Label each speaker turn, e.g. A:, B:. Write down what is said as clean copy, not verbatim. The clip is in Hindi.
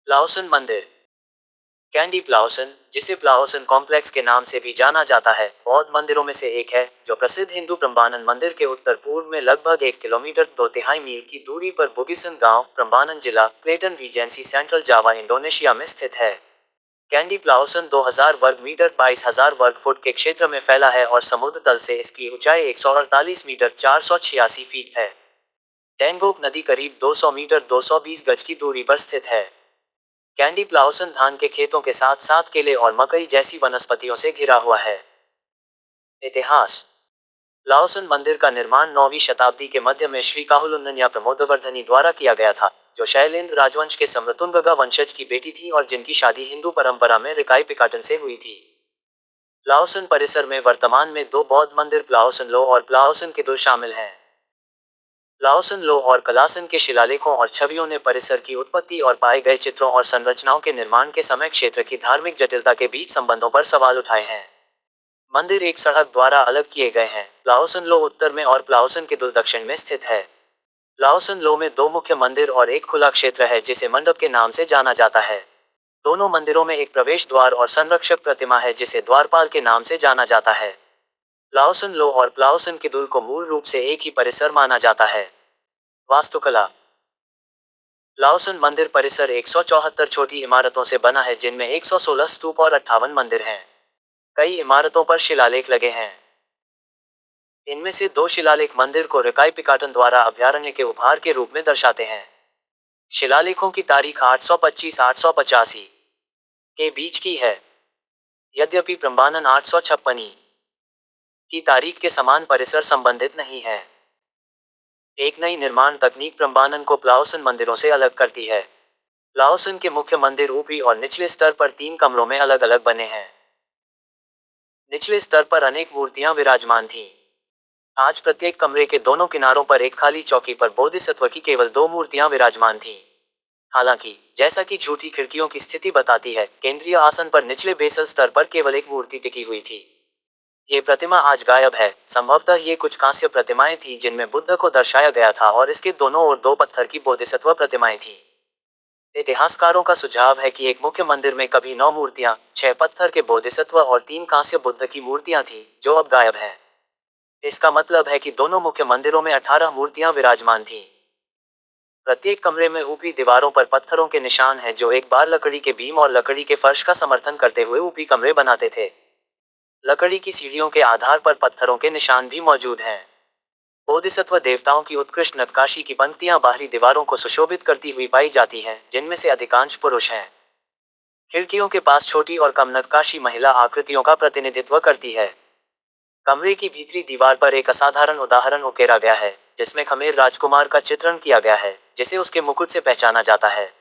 A: प्लाओसन मंदिर। कैंडी प्लाओसन, जिसे प्लाओसन कॉम्प्लेक्स के नाम से भी जाना जाता है, बौद्ध मंदिरों में से एक है, जो प्रसिद्ध हिंदू प्रम्बानन मंदिर के उत्तर पूर्व में लगभग 1 किलोमीटर 2/3 मील की दूरी पर बुगिसन गांव, प्रम्बानन जिला, क्लेटन रीजेंसी, सेंट्रल जावा, इंडोनेशिया में स्थित है। कैंडी प्लाओसन 2000 वर्ग मीटर 22,000 वर्ग फुट के क्षेत्र में फैला है और समुद्र तल से इसकी ऊंचाई 148 मीटर 486 फीट है। टेंगोक नदी करीब 200 मीटर 220 गज की दूरी पर स्थित है। कैंडी प्लाओसन धान के खेतों के साथ साथ केले और मकई जैसी वनस्पतियों से घिरा हुआ है। इतिहास। प्लाओसन मंदिर का निर्माण 9वीं शताब्दी के मध्य में श्री काहुलुन्नया प्रमोदवर्धनी द्वारा किया गया था, जो शैलेंद्र राजवंश के समृतुंगगा वंशज की बेटी थी और जिनकी शादी हिंदू परंपरा में रिकाई पिकाटन से हुई थी। प्लाओसन परिसर में वर्तमान में 2 बौद्ध मंदिर, प्लाओसन लो और प्लाओसन केदुल, शामिल हैं। प्लाओसन लो और कलासन के शिलालेखों और छवियों ने परिसर की उत्पत्ति और पाए गए चित्रों और संरचनाओं के निर्माण के समय क्षेत्र की धार्मिक जटिलता के बीच संबंधों पर सवाल उठाए हैं। मंदिर एक सड़क द्वारा अलग किए गए हैं। प्लाओसन लो उत्तर में और प्लाओसन केदुल दक्षिण में स्थित है। प्लाओसन लो में 2 मुख्य मंदिर और एक खुला क्षेत्र है जिसे मंडप के नाम से जाना जाता है। दोनों मंदिरों में एक प्रवेश द्वार और संरक्षक प्रतिमा है जिसे द्वारपाल के नाम से जाना जाता है। प्लाओसन लो और प्लाओसन केदुल को मूल रूप से एक ही परिसर माना जाता है। वास्तुकला। प्लाओसन मंदिर परिसर 174 छोटी इमारतों से बना है जिनमें 116 स्तूप और 58 मंदिर हैं। कई इमारतों पर शिलालेख लगे हैं। इनमें से 2 शिलालेख मंदिर को रिकाई पिकाटन द्वारा अभयारण्य के उपहार के रूप में दर्शाते हैं। शिलालेखों की तारीख 825-885 के बीच की है। यद्यपि प्रम्बानन 856 की तारीख के समान परिसर संबंधित नहीं है। एक नई निर्माण तकनीक प्रम्बानन को प्लाओसन मंदिरों से अलग करती है। प्लाओसन के मुख्य मंदिर ऊपरी और निचले स्तर पर 3 कमरों में अलग अलग बने हैं। निचले स्तर पर अनेक मूर्तियां विराजमान थीं। आज प्रत्येक कमरे के दोनों किनारों पर एक खाली चौकी पर बोधिसत्व की केवल 2 मूर्तियां विराजमान थीं। हालांकि, जैसा कि झूठी खिड़कियों की स्थिति बताती है, केंद्रीय आसन पर निचले बेसल स्तर पर केवल एक मूर्ति टिकी हुई थी। ये प्रतिमा आज गायब है। संभवतः ये कुछ कांस्य प्रतिमाएं थीं जिनमें बुद्ध को दर्शाया गया था और इसके दोनों ओर 2 पत्थर की बोधिसत्व प्रतिमाएं थीं। इतिहासकारों का सुझाव है कि एक मुख्य मंदिर में कभी 9 मूर्तियां, 6 पत्थर के बोधिसत्व और 3 कांस्य बुद्ध की मूर्तियां थीं, जो अब गायब हैं। इसका मतलब है कि दोनों मुख्य मंदिरों में 18 मूर्तियां विराजमान थीं। प्रत्येक कमरे में ऊपरी दीवारों पर पत्थरों के निशान हैं जो एक बार लकड़ी के बीम और लकड़ी के फर्श का समर्थन करते हुए ऊपरी कमरे बनाते थे। लकड़ी की सीढ़ियों के आधार पर पत्थरों के निशान भी मौजूद हैं। बोधिसत्व देवताओं की उत्कृष्ट नक्काशी की पंक्तियां बाहरी दीवारों को सुशोभित करती हुई पाई जाती हैं, जिनमें से अधिकांश पुरुष हैं। खिड़कियों के पास छोटी और कम नक्काशी महिला आकृतियों का प्रतिनिधित्व करती है। कमरे की भीतरी दीवार पर एक असाधारण उदाहरण उकेरा गया है, जिसमें खमेर राजकुमार का चित्रण किया गया है, जिसे उसके मुकुट से पहचाना जाता है।